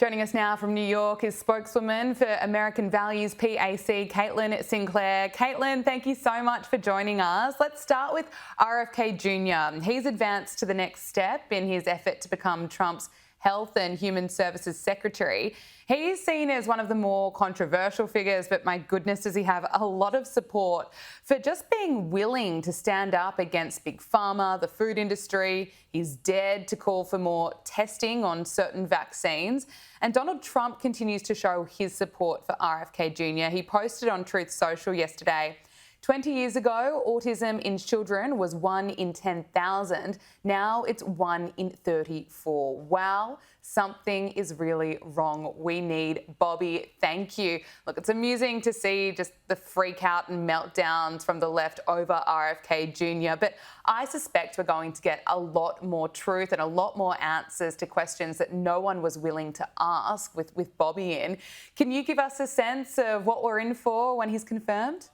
Joining us now from New York is spokeswoman for American Values PAC, Caitlin Sinclair. Caitlin, thank you so much for joining us. Let's start with RFK Jr. He's advanced to the next step in his effort to become Trump's Health and Human Services Secretary. He's seen as one of the more controversial figures, but my goodness, does he have a lot of support for just being willing to stand up against big pharma, the food industry. He's dared to call for more testing on certain vaccines. And Donald Trump continues to show his support for RFK Jr. He posted on Truth Social yesterday, 20 years ago, autism in children was 1 in 10,000. Now it's 1 in 34. Wow, something is really wrong. We need Bobby. Thank you. Look, it's amusing to see just the freak out and meltdowns from the left over RFK Jr. But I suspect we're going to get a lot more truth and a lot more answers to questions that no one was willing to ask with Bobby in. Can you give us a sense of what we're in for when he's confirmed?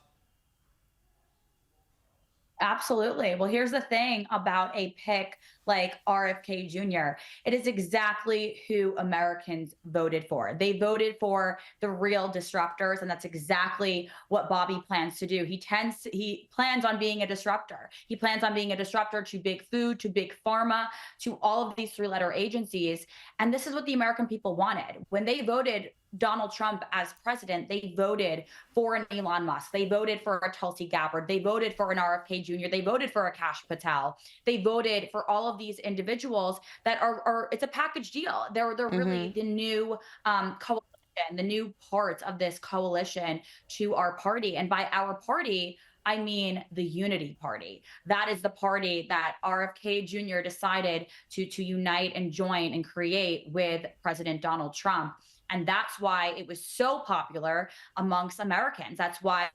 Absolutely. Well, here's the thing about a pick like RFK Jr. It is exactly who Americans voted for. They voted for the real disruptors, and that's exactly what Bobby plans to do. He plans on being a disruptor. He plans on being a disruptor to big food, to big pharma, to all of these three-letter agencies. And this is what the American people wanted. When they voted Donald Trump as president, they voted for an Elon Musk. They voted for a Tulsi Gabbard. They voted for an RFK Jr. They voted for a Kash Patel. They voted for all of these individuals that are it's a package deal. They're really the new coalition, the new parts of this coalition to our party. And by our party, I mean the Unity Party. That is the party that RFK Jr. decided to unite and join and create with President Donald Trump. And that's why it was so popular amongst Americans. That's why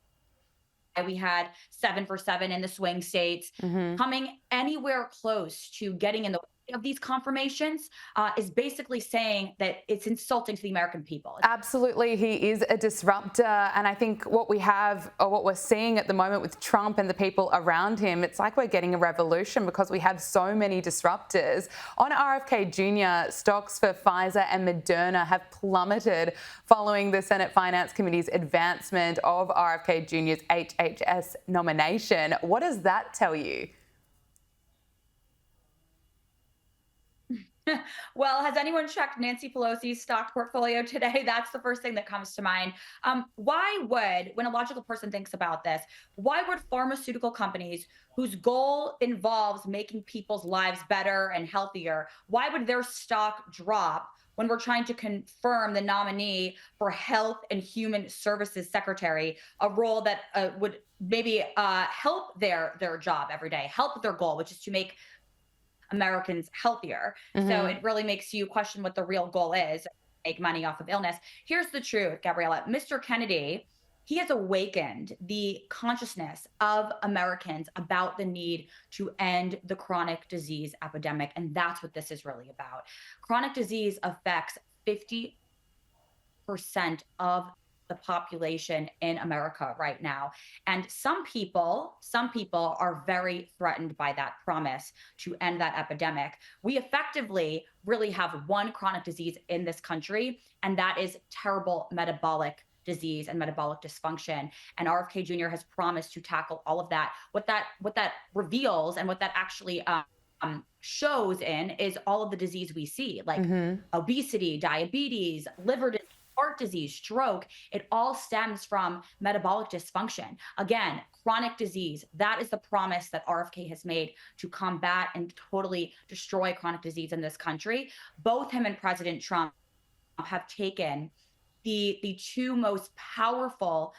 we had 7 for 7 in the swing states. Coming anywhere close to getting in the way of these confirmations is basically saying that it's insulting to the American people. Absolutely, he is a disruptor. And I think what we have, or what we're seeing at the moment with Trump and the people around him, it's like we're getting a revolution because we have so many disruptors. On RFK Jr., stocks for Pfizer and Moderna have plummeted following the Senate Finance Committee's advancement of RFK Jr.'s HHS nomination. What does that tell you? Well, has anyone checked Nancy Pelosi's stock portfolio today? That's the first thing that comes to mind. When a logical person thinks about this, why would pharmaceutical companies whose goal involves making people's lives better and healthier, why would their stock drop when we're trying to confirm the nominee for Health and Human Services Secretary, a role that would maybe help their job every day, help their goal, which is to make Americans healthier. So it really makes you question what the real goal is, make money off of illness. Here's the truth, Gabriella. Mr. Kennedy, he has awakened the consciousness of Americans about the need to end the chronic disease epidemic. And that's what this is really about. Chronic disease affects 50% of the population in America right now. And some people are very threatened by that promise to end that epidemic. We effectively really have one chronic disease in this country, and that is terrible metabolic disease and metabolic dysfunction. And RFK Jr. has promised to tackle all of that. What that reveals and what that actually shows in is all of the disease we see, like obesity, diabetes, liver disease, heart disease, stroke. It all stems from metabolic dysfunction. Again, chronic disease. That is the promise that RFK has made to combat and totally destroy chronic disease in this country. Both him and President Trump have taken the two most powerful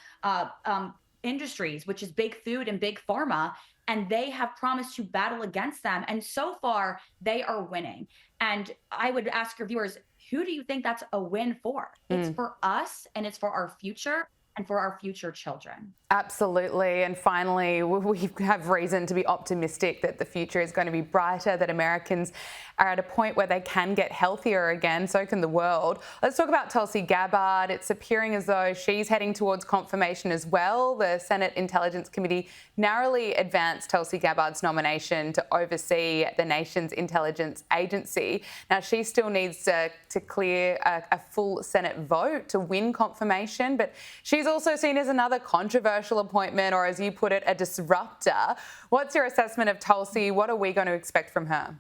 industries, which is big food and big pharma, and they have promised to battle against them. And so far, they are winning. And I would ask your viewers, who do you think that's a win for? It's for us and it's for our future. and for our future children. Absolutely. And finally, we have reason to be optimistic that the future is going to be brighter, that Americans are at a point where they can get healthier again. So can the world. Let's talk about Tulsi Gabbard. It's appearing as though she's heading towards confirmation as well. The Senate Intelligence Committee narrowly advanced Tulsi Gabbard's nomination to oversee the nation's intelligence agency. Now, she still needs to clear a full Senate vote to win confirmation, but she's also seen as another controversial appointment, or as you put it, a disruptor. What's your assessment of Tulsi? What are we going to expect from her?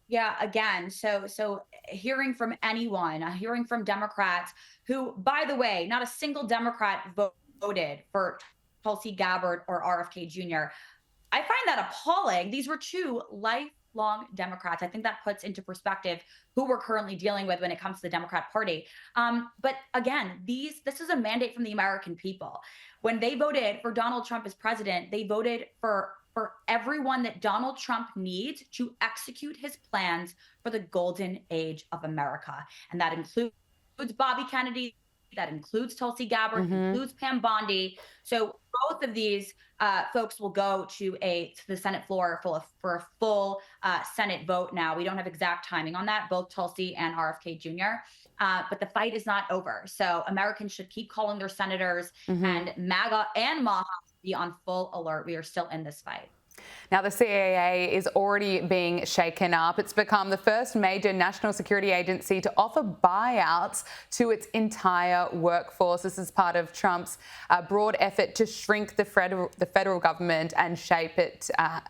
Yeah, again, so hearing from anyone, hearing from Democrats who, by the way, not a single Democrat voted for Tulsi Gabbard or RFK Jr. I find that appalling. These were two lifelong Democrats. I think that puts into perspective who we're currently dealing with when it comes to the Democrat Party. But again, this is a mandate from the American people. When they voted for Donald Trump as president, they voted for everyone that Donald Trump needs to execute his plans for the golden age of America. And that includes Bobby Kennedy, that includes Tulsi Gabbard, includes Pam Bondi. So both of these folks will go to the Senate floor for a full Senate vote now. We don't have exact timing on that, both Tulsi and RFK Jr. But the fight is not over. So Americans should keep calling their senators, and MAGA and MAHA be on full alert. We are still in this fight. Now, the CAA is already being shaken up. It's become the first major national security agency to offer buyouts to its entire workforce. This is part of Trump's broad effort to shrink the federal government and shape it, I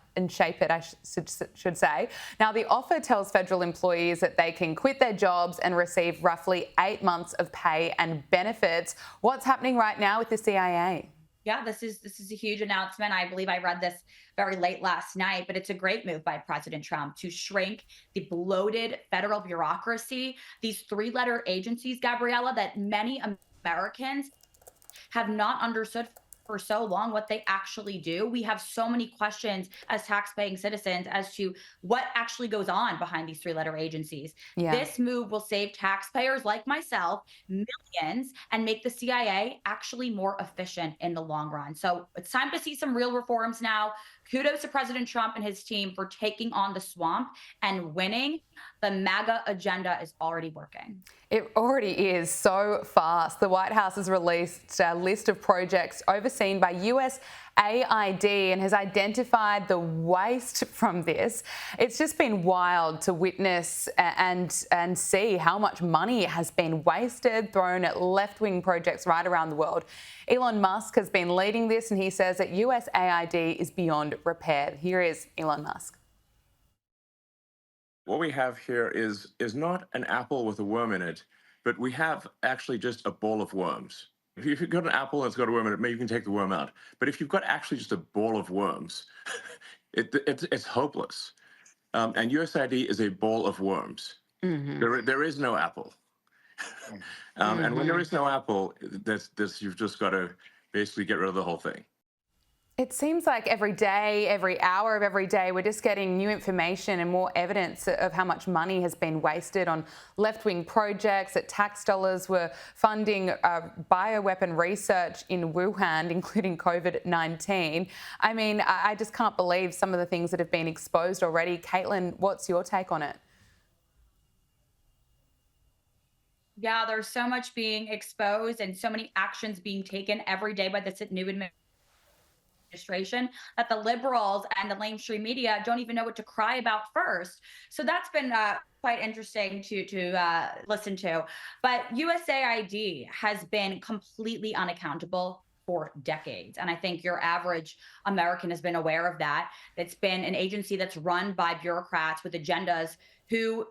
should say. Now, the offer tells federal employees that they can quit their jobs and receive roughly 8 months of pay and benefits. What's happening right now with the CIA? Yeah, this is a huge announcement. I believe I read this very late last night, but it's a great move by President Trump to shrink the bloated federal bureaucracy, these three-letter agencies, Gabriella, that many Americans have not understood for so long what they actually do. We have so many questions as taxpaying citizens as to what actually goes on behind these three-letter agencies. Yeah. This move will save taxpayers like myself millions and make the CIA actually more efficient in the long run. So it's time to see some real reforms now. Kudos to President Trump and his team for taking on the swamp and winning. The MAGA agenda is already working. It already is so fast. The White House has released a list of projects overseen by USAID and has identified the waste from this. It's just been wild to witness and see how much money has been wasted, thrown at left-wing projects right around the world. Elon Musk has been leading this, and he says that USAID is beyond repair. Here is Elon Musk. What we have here is not an apple with a worm in it, but we have actually just a ball of worms. If you've got an apple and it's got a worm in it, maybe you can take the worm out. But if you've got actually just a ball of worms, it's hopeless. And USAID is a ball of worms. There is no apple. And when there is no apple, you've just got to basically get rid of the whole thing. It seems like every day, every hour of every day, we're just getting new information and more evidence of how much money has been wasted on left-wing projects, that tax dollars were funding bioweapon research in Wuhan, including COVID-19. I mean, I just can't believe some of the things that have been exposed already. Caitlin, what's your take on it? Yeah, there's so much being exposed and so many actions being taken every day by this new administration that the liberals and the mainstream media don't even know what to cry about first. So that's been quite interesting to listen to. But USAID has been completely unaccountable for decades. And I think your average American has been aware of that. It's been an agency that's run by bureaucrats with agendas who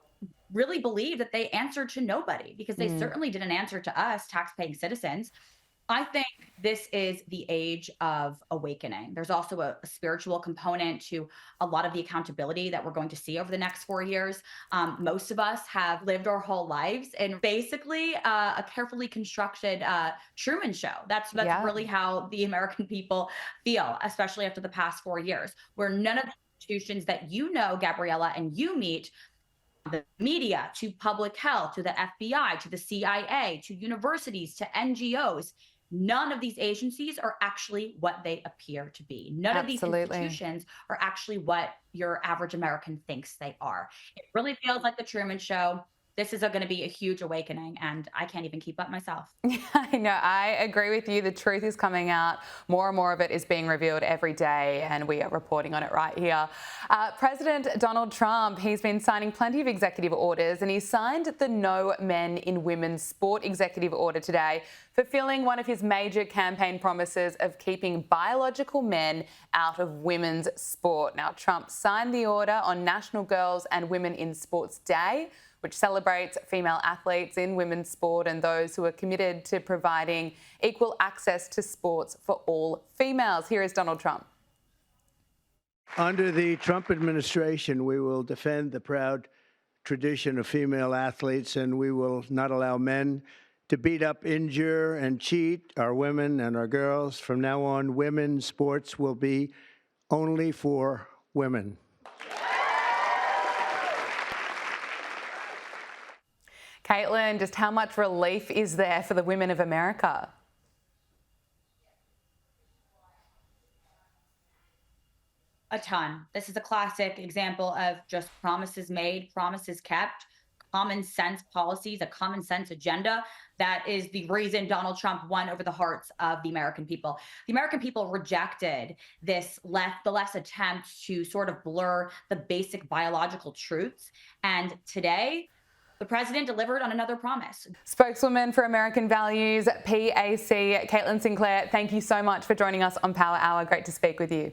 really believe that they answer to nobody, because they certainly didn't answer to us, taxpaying citizens. I think this is the age of awakening. There's also a spiritual component to a lot of the accountability that we're going to see over the next 4 years. Most of us have lived our whole lives in basically a carefully constructed Truman Show. That's really how the American people feel, especially after the past 4 years, where none of the institutions that you know, Gabriella, and you meet the media to public health, to the FBI, to the CIA, to universities, to NGOs. None of these agencies are actually what they appear to be. None of these institutions are actually what your average American thinks they are. It really feels like the Truman Show. This is going to be a huge awakening, and I can't even keep up myself. I know, I agree with you. The truth is coming out. More and more of it is being revealed every day, and we are reporting on it right here. President Donald Trump, he's been signing plenty of executive orders, and he signed the No Men in Women's Sport executive order today, fulfilling one of his major campaign promises of keeping biological men out of women's sport. Now, Trump signed the order on National Girls and Women in Sports Day, which celebrates female athletes in women's sport and those who are committed to providing equal access to sports for all females. Here is Donald Trump. Under the Trump administration, we will defend the proud tradition of female athletes, and we will not allow men to beat up, injure, and cheat our women and our girls. From now on, women's sports will be only for women. Caitlin, just how much relief is there for the women of America? A ton. This is a classic example of just promises made, promises kept, common sense policies, a common sense agenda. That is the reason Donald Trump won over the hearts of the American people. The American people rejected the left's attempt to sort of blur the basic biological truths. And today, the president delivered on another promise. Spokeswoman for American Values PAC, Caitlin Sinclair, thank you so much for joining us on Power Hour. Great to speak with you.